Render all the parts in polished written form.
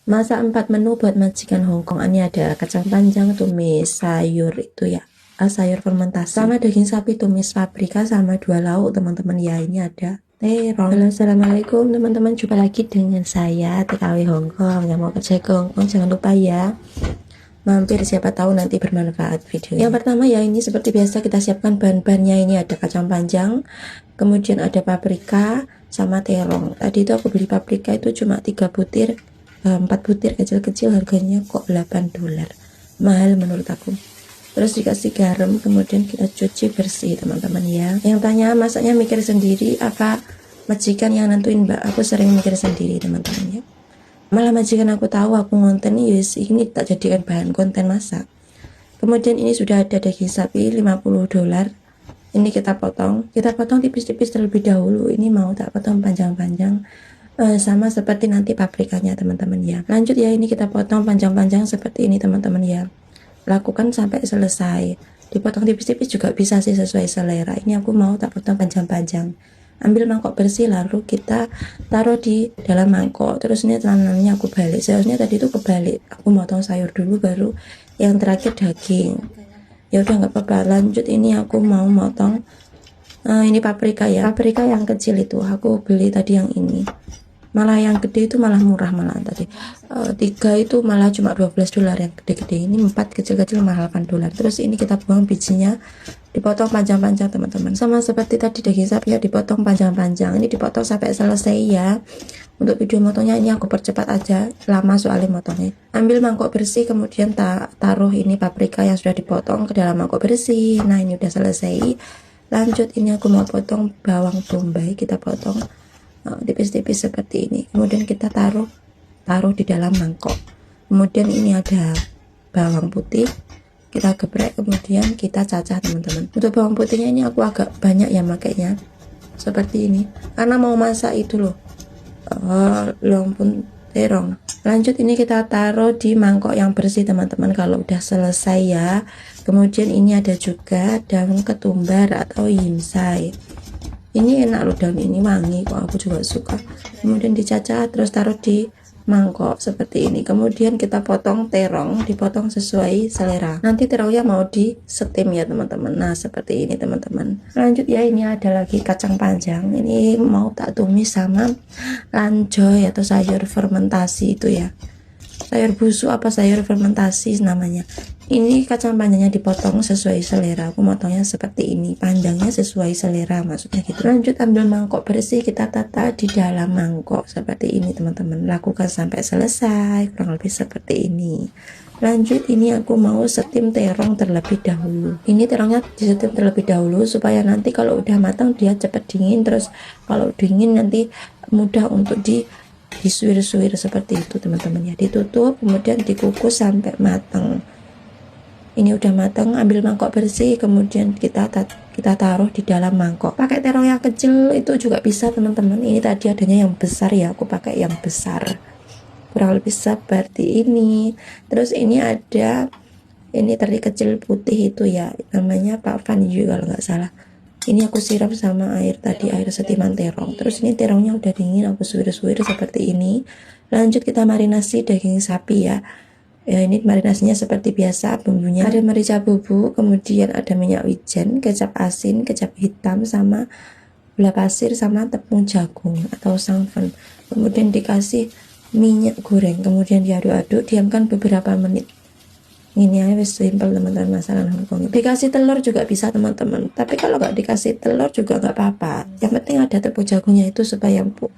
Masak 4 menu buat majikan Hongkong. Ini ada kacang panjang, tumis, sayur itu ya, sayur fermentasi, sama daging sapi tumis paprika, sama 2 lauk teman-teman ya. Ini ada terong. Halo, assalamualaikum teman-teman, jumpa lagi dengan saya TKW Hongkong. Yang mau kerja ke Hongkong jangan lupa ya mampir, siapa tahu nanti bermanfaat video. Yang pertama ya, ini seperti biasa kita siapkan bahan-bahannya. Ini ada kacang panjang, kemudian ada paprika sama terong. Tadi itu aku beli paprika itu cuma 3 butir, 4 butir kecil-kecil, harganya kok $8, mahal menurut aku. Terus dikasih garam, kemudian kita cuci bersih teman-teman ya. Yang tanya masaknya mikir sendiri apa majikan yang nentuin mbak? Aku sering mikir sendiri teman-teman ya. Malah majikan aku tahu aku ngonten yes, ini tak jadikan bahan konten masak. Kemudian ini sudah ada daging sapi $50. Ini kita potong tipis-tipis terlebih dahulu. Ini mau tak potong panjang-panjang, sama seperti nanti paprikanya teman-teman ya. Lanjut ya, ini kita potong panjang-panjang seperti ini teman-teman ya. Lakukan sampai selesai. Dipotong tipis-tipis juga bisa sih, sesuai selera. Ini aku mau tak potong panjang-panjang. Ambil mangkok bersih, lalu kita taruh di dalam mangkok. Terus ini tangannya aku balik, seharusnya tadi itu kebalik. Aku motong sayur dulu baru yang terakhir daging. Ya udah nggak apa-apa. Lanjut, ini aku mau motong ini paprika ya, paprika yang kecil itu aku beli tadi yang ini. Malah yang gede itu malah murah, malah tadi 3 itu malah cuma $12 yang gede-gede. Ini 4 kecil-kecil malah $8. Terus ini kita buang bijinya, dipotong panjang-panjang teman-teman. Sama seperti tadi daging sapi ya, dipotong panjang-panjang. Ini dipotong sampai selesai ya. Untuk video motongnya ini aku percepat aja, lama soalnya motongnya. Ambil mangkok bersih, kemudian taruh ini paprika yang sudah dipotong ke dalam mangkok bersih. Nah ini udah selesai. Lanjut, ini aku mau potong bawang bombay, kita potong tipis-tipis seperti ini. Kemudian kita taruh di dalam mangkok. Kemudian ini ada bawang putih, kita geprek, kemudian kita cacah teman-teman. Untuk bawang putihnya ini aku agak banyak ya makainya, seperti ini, karena mau masak itu loh, lompun terong. Lanjut, ini kita taruh di mangkok yang bersih teman-teman kalau udah selesai ya. Kemudian ini ada juga daun ketumbar atau yimsai. Ini enak loh, daun ini wangi kok, aku juga suka. Kemudian dicacah terus taruh di mangkok seperti ini. Kemudian kita potong terong, dipotong sesuai selera. Nanti terongnya mau di steam ya teman-teman. Nah seperti ini teman-teman. Lanjut ya, ini ada lagi kacang panjang. Ini mau tak tumis sama lanjoy atau sayur fermentasi itu ya, sayur busuk apa sayur fermentasi namanya. Ini kacang panjangnya dipotong sesuai selera. Aku motongnya seperti ini, panjangnya sesuai selera maksudnya gitu. Lanjut, ambil mangkok bersih, kita tata di dalam mangkok seperti ini teman-teman. Lakukan sampai selesai, kurang lebih seperti ini. Lanjut, ini aku mau steam terong terlebih dahulu. Ini terongnya di steam terlebih dahulu supaya nanti kalau udah matang dia cepat dingin. Terus kalau dingin nanti mudah untuk disuir-suir seperti itu teman-teman ya. Ditutup kemudian dikukus sampai matang. Ini udah matang, ambil mangkok bersih, kemudian kita taruh di dalam mangkok. Pakai terong yang kecil itu juga bisa teman-teman. Ini tadi adanya yang besar ya, aku pakai yang besar, kurang lebih seperti ini. Terus ini ada teri kecil putih itu ya, namanya Pak Van Yu kalau nggak salah. Ini aku siram sama air tadi, air setiman terong. Terus ini terongnya udah dingin, aku suir-suir seperti ini. Lanjut kita marinasi daging sapi ya. Ya ini marinasinya seperti biasa, bumbunya ada merica bubuk, kemudian ada minyak wijen, kecap asin, kecap hitam, sama gula pasir, sama tepung jagung atau sangfen. Kemudian dikasih minyak goreng, kemudian diaduk-aduk, diamkan beberapa menit. Ini aja simple teman-teman, masakan Hongkong. Dikasih telur juga bisa teman-teman, tapi kalau nggak dikasih telur juga nggak apa-apa. Yang penting ada tepung jagungnya itu supaya empuk.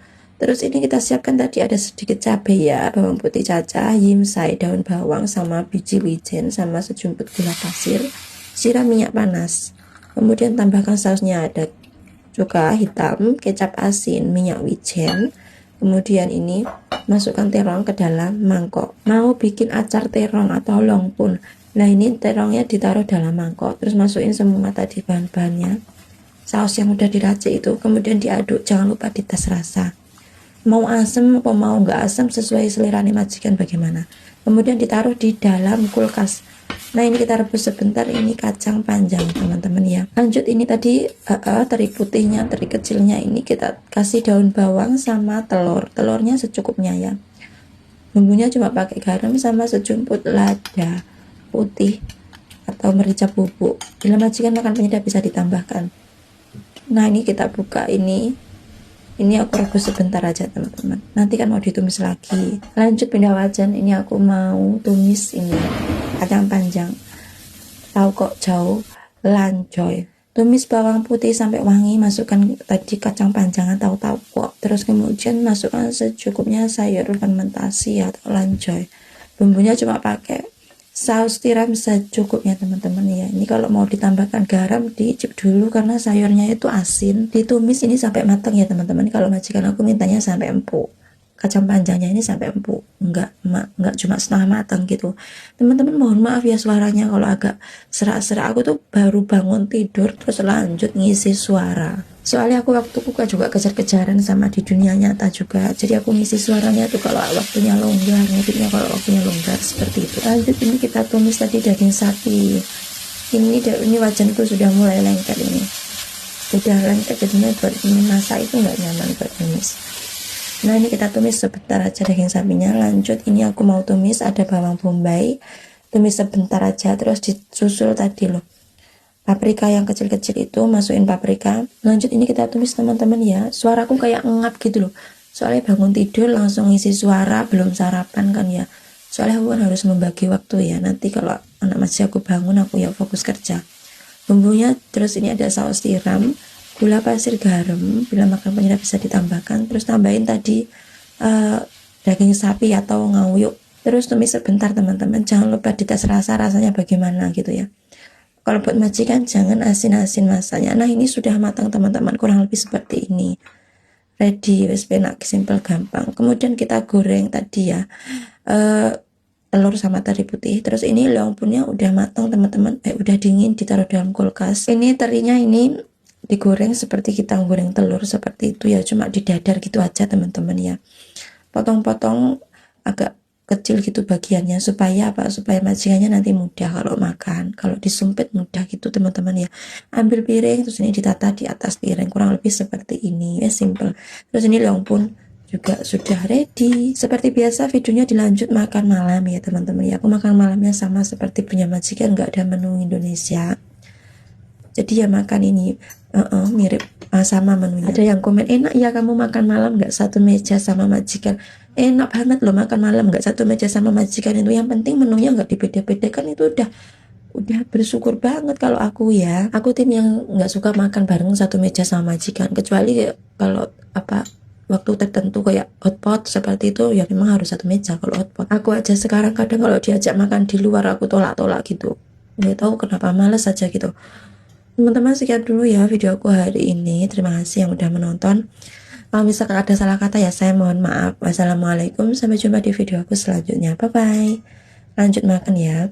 Terus ini kita siapkan tadi ada sedikit cabai ya, bawang putih cacah, yimsai, daun bawang, sama biji wijen, sama sejumput gula pasir. Siram minyak panas. Kemudian tambahkan sausnya, ada cuka hitam, kecap asin, minyak wijen. Kemudian ini masukkan terong ke dalam mangkok. Mau bikin acar terong atau longpun. Nah ini terongnya ditaruh dalam mangkok, terus masukin semua tadi bahan-bahannya, saus yang udah diracik itu, kemudian diaduk. Jangan lupa dites rasa, mau asam atau mau nggak asam sesuai selera nih majikan bagaimana. Kemudian ditaruh di dalam kulkas. Nah ini kita rebus sebentar. Ini kacang panjang teman-teman ya. Lanjut, ini tadi teri putihnya, teri kecilnya ini kita kasih daun bawang sama telur. Telurnya secukupnya ya. Bumbunya cuma pakai garam sama sejumput lada putih atau merica bubuk. Bila majikan makan penyedap bisa ditambahkan. Nah, ini kita buka ini aku rebus sebentar aja teman-teman, nanti kan mau ditumis lagi. Lanjut pindah wajan, ini aku mau tumis ini kacang panjang. Tahu kok jauh, lancoy. Tumis bawang putih sampai wangi, masukkan tadi kacang panjang atau tahu kok, terus kemudian masukkan secukupnya sayur fermentasi atau lancoy. Bumbunya cuma pakai saus tiram secukupnya teman-teman ya. Ini kalau mau ditambahkan garam diicip dulu karena sayurnya itu asin. Ditumis ini sampai matang ya teman-teman. Kalau majikan aku mintanya sampai empuk. Kacang panjangnya ini sampai empuk, enggak cuma setengah matang gitu. Teman-teman mohon maaf ya suaranya kalau agak serak-serak, aku tuh baru bangun tidur terus lanjut ngisi suara. Soalnya aku waktu buka juga kejar-kejaran sama di dunia nyata juga, jadi aku ngisi suaranya tuh kalau waktunya longgar, ngeditnya kalau waktunya longgar seperti itu. Lanjut ini kita tumis tadi daging sapi. Ini wajanku sudah mulai lengket ini. Sudah lengket jadinya buat masak itu nggak nyaman buat tumis. Nah, ini kita tumis sebentar aja daging sapinya. Lanjut ini aku mau tumis ada bawang bombay, tumis sebentar aja, terus disusul tadi loh paprika yang kecil-kecil itu, masukin paprika. Lanjut ini kita tumis teman-teman ya. Suaraku kayak ngap gitu loh, soalnya bangun tidur langsung isi suara, belum sarapan kan ya. Soalnya aku kan harus membagi waktu ya, nanti kalau anak masih aku bangun aku ya fokus kerja. Bumbunya terus ini ada saus tiram, gula pasir, garam, bila makan penyedap bisa ditambahkan, terus tambahin tadi daging sapi atau ngawuyuk, terus tumis sebentar teman-teman. Jangan lupa dites rasanya bagaimana gitu ya. Kalau buat majikan jangan asin-asin masaknya. Nah, ini sudah matang teman-teman, kurang lebih seperti ini, ready, wes penak, simple, gampang. Kemudian kita goreng tadi ya telur sama teri putih. Terus ini lompungnya udah matang teman-teman, udah dingin, ditaruh dalam kulkas. Ini terinya ini digoreng seperti kita goreng telur seperti itu ya, cuma didadar gitu aja teman-teman ya. Potong-potong agak kecil gitu bagiannya, supaya majikannya nanti mudah kalau makan, kalau disumpit mudah gitu teman-teman ya. Ambil piring, terus ini ditata di atas piring, kurang lebih seperti ini ya, simple. Terus ini lompun juga sudah ready. Seperti biasa videonya dilanjut makan malam ya teman-teman ya. Aku makan malamnya sama seperti punya majikan, nggak ada menu Indonesia, jadi ya makan ini mirip sama menunya. Ada yang komen, enak ya kamu makan malam nggak satu meja sama majikan. Enak banget loh makan malam nggak satu meja sama majikan itu. Yang penting menunya nggak dibeda-bedakan, itu udah bersyukur banget kalau aku ya. Aku tim yang nggak suka makan bareng satu meja sama majikan, kecuali kalau waktu tertentu kayak hotpot seperti itu ya memang harus satu meja kalau hotpot. Aku aja sekarang kadang kalau diajak makan di luar aku tolak-tolak gitu, nggak tahu kenapa, males aja gitu. Teman-teman, sekian dulu ya video aku hari ini. Terima kasih yang udah menonton. Kalau misalkan ada salah kata ya saya mohon maaf. Wassalamualaikum, sampai jumpa di video aku selanjutnya. Bye bye. Lanjut makan ya.